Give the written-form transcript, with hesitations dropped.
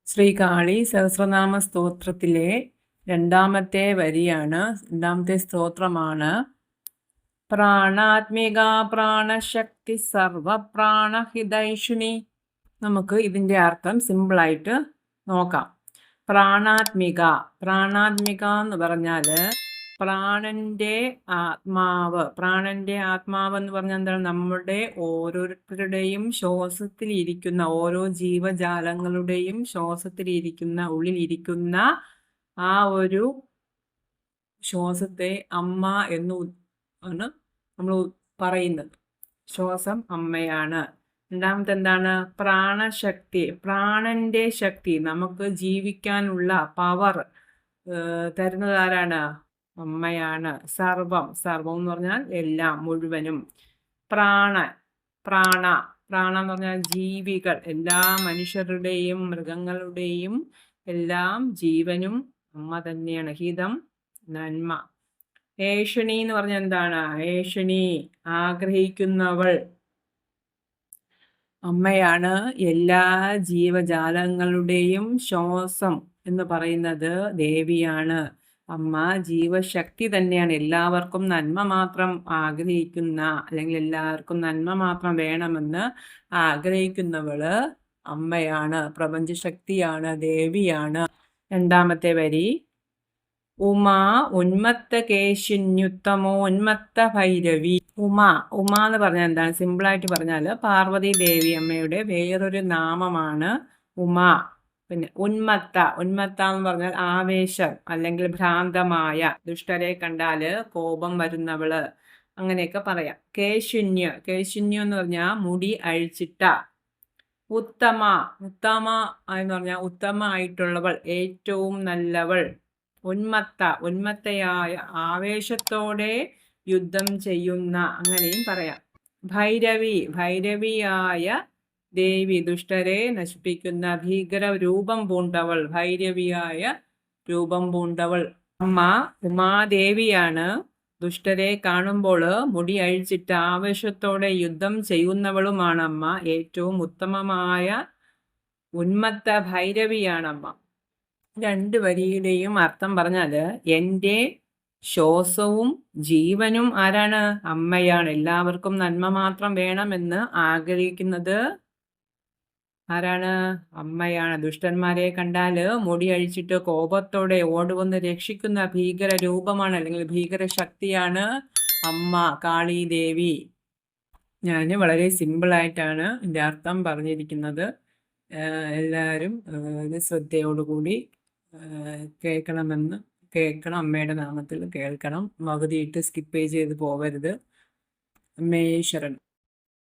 ശ്രീകാളി സഹസ്രനാമ സ്തോത്രത്തിലെ രണ്ടാമത്തെ വരിയാണ്, രണ്ടാമത്തെ സ്തോത്രമാണ്. പ്രാണാത്മിക പ്രാണശക്തി സർവപ്രാണഹിതൈഷിണി. നമുക്ക് ഇതിൻ്റെ അർത്ഥം സിമ്പിളായിട്ട് നോക്കാം. പ്രാണാത്മിക എന്ന് പറഞ്ഞാൽ പ്രാണന്റെ ആത്മാവ്. പ്രാണന്റെ ആത്മാവ് എന്ന് പറഞ്ഞാൽ എന്താണ്? നമ്മുടെ ഓരോരുത്തരുടെയും ശ്വാസത്തിലിരിക്കുന്ന, ഓരോ ജീവജാലങ്ങളുടെയും ശ്വാസത്തിലിരിക്കുന്ന, ഉള്ളിലിരിക്കുന്ന ആ ഒരു ശ്വാസത്തെ അമ്മ എന്ന് ആണ് നമ്മൾ പറയുന്നത്. ശ്വാസം അമ്മയാണ്. രണ്ടാമത്തെ എന്താണ്? പ്രാണശക്തി. പ്രാണന്റെ ശക്തി, നമുക്ക് ജീവിക്കാനുള്ള പവർ തരുന്നത് ആരാണ്? അമ്മയാണ്. സർവം എന്ന് പറഞ്ഞാൽ എല്ലാം, മുഴുവനും. പ്രാണ എന്ന് പറഞ്ഞാൽ ജീവികൾ, എല്ലാ മനുഷ്യരുടെയും മൃഗങ്ങളുടെയും എല്ലാം ജീവനും അമ്മ തന്നെയാണ്. ഹിതം നന്മ. ഏഷണി എന്ന് പറഞ്ഞാൽ എന്താണ്? ഏഷണി ആഗ്രഹിക്കുന്നവൾ. അമ്മയാണ് എല്ലാ ജീവജാലങ്ങളുടെയും ശ്വാസം എന്ന് പറയുന്നത് ദേവിയാണ്. അമ്മ ജീവശക്തി തന്നെയാണ്. എല്ലാവർക്കും നന്മ മാത്രം ആഗ്രഹിക്കുന്ന, അല്ലെങ്കിൽ എല്ലാവർക്കും നന്മ മാത്രം വേണമെന്ന് ആഗ്രഹിക്കുന്നവള് അമ്മയാണ്, പ്രപഞ്ചശക്തിയാണ്, ദേവിയാണ്. രണ്ടാമത്തെ വരി, ഉമാ ഉന്മത്ത കേശിന്യുത്തമോ ഉന്മത്ത ഭൈരവി. ഉമ എന്ന് പറഞ്ഞാൽ എന്താണ്? സിമ്പിളായിട്ട് പറഞ്ഞാൽ പാർവതി ദേവി അമ്മയുടെ വേറൊരു നാമമാണ് ഉമ. പിന്നെ ഉന്മത്ത എന്ന് പറഞ്ഞാൽ ആവേശം അല്ലെങ്കിൽ ഭ്രാന്തമായ, ദുഷ്ടരെ കണ്ടാൽ കോപം വരുന്നവള്, അങ്ങനെയൊക്കെ പറയാം. കേശുന്യ എന്ന് പറഞ്ഞാൽ മുടി അഴിച്ചിട്ട. ഉത്തമ എന്ന് പറഞ്ഞാൽ ഉത്തമമായിട്ടുള്ളവൾ, ഏറ്റവും നല്ലവൾ. ഉന്മത്തയായ, ആവേശത്തോടെ യുദ്ധം ചെയ്യുന്ന, അങ്ങനെയും പറയാം. ഭൈരവിയായ ദേവി, ദുഷ്ടരെ നശിപ്പിക്കുന്ന ഭീകര രൂപം പൂണ്ടവൾ, ഭൈരവിയായ രൂപം പൂണ്ടവൾ. അമ്മ ഉമാദേവിയാണ്. ദുഷ്ടരെ കാണുമ്പോൾ മുടി അഴിച്ചിട്ട് ആവേശത്തോടെ യുദ്ധം ചെയ്യുന്നവളുമാണ് അമ്മ. ഏറ്റവും ഉത്തമമായ ഉന്മത്ത ഭൈരവിയാണമ്മ. രണ്ട് വരിയുടെയും അർത്ഥം പറഞ്ഞാൽ എൻ്റെ ശ്വാസവും ജീവനും ആരാണ്? അമ്മയാണ്. എല്ലാവർക്കും നന്മ മാത്രം വേണമെന്ന് ആഗ്രഹിക്കുന്നത് ആരാണ്? അമ്മയാണ്. ദുഷ്ടന്മാരെ കണ്ടാൽ മുടി അഴിച്ചിട്ട് കോപത്തോടെ ഓടുവന്ന് രക്ഷിക്കുന്ന ഭീകര രൂപമാണ്, അല്ലെങ്കിൽ ഭീകര ശക്തിയാണ് അമ്മ, കാളി ദേവി. ഞാൻ വളരെ സിമ്പിളായിട്ടാണ് ഇതിൻ്റെ അർത്ഥം പറഞ്ഞിരിക്കുന്നത്. എല്ലാവരും ഇത് ശ്രദ്ധയോടുകൂടി കേൾക്കണം. അമ്മയുടെ നാമത്തിൽ കേൾക്കണം. മകുതിയിട്ട് സ്കിപ്പ് ചെയ്ത് പോകരുത്. അമ്മേ ശരണം.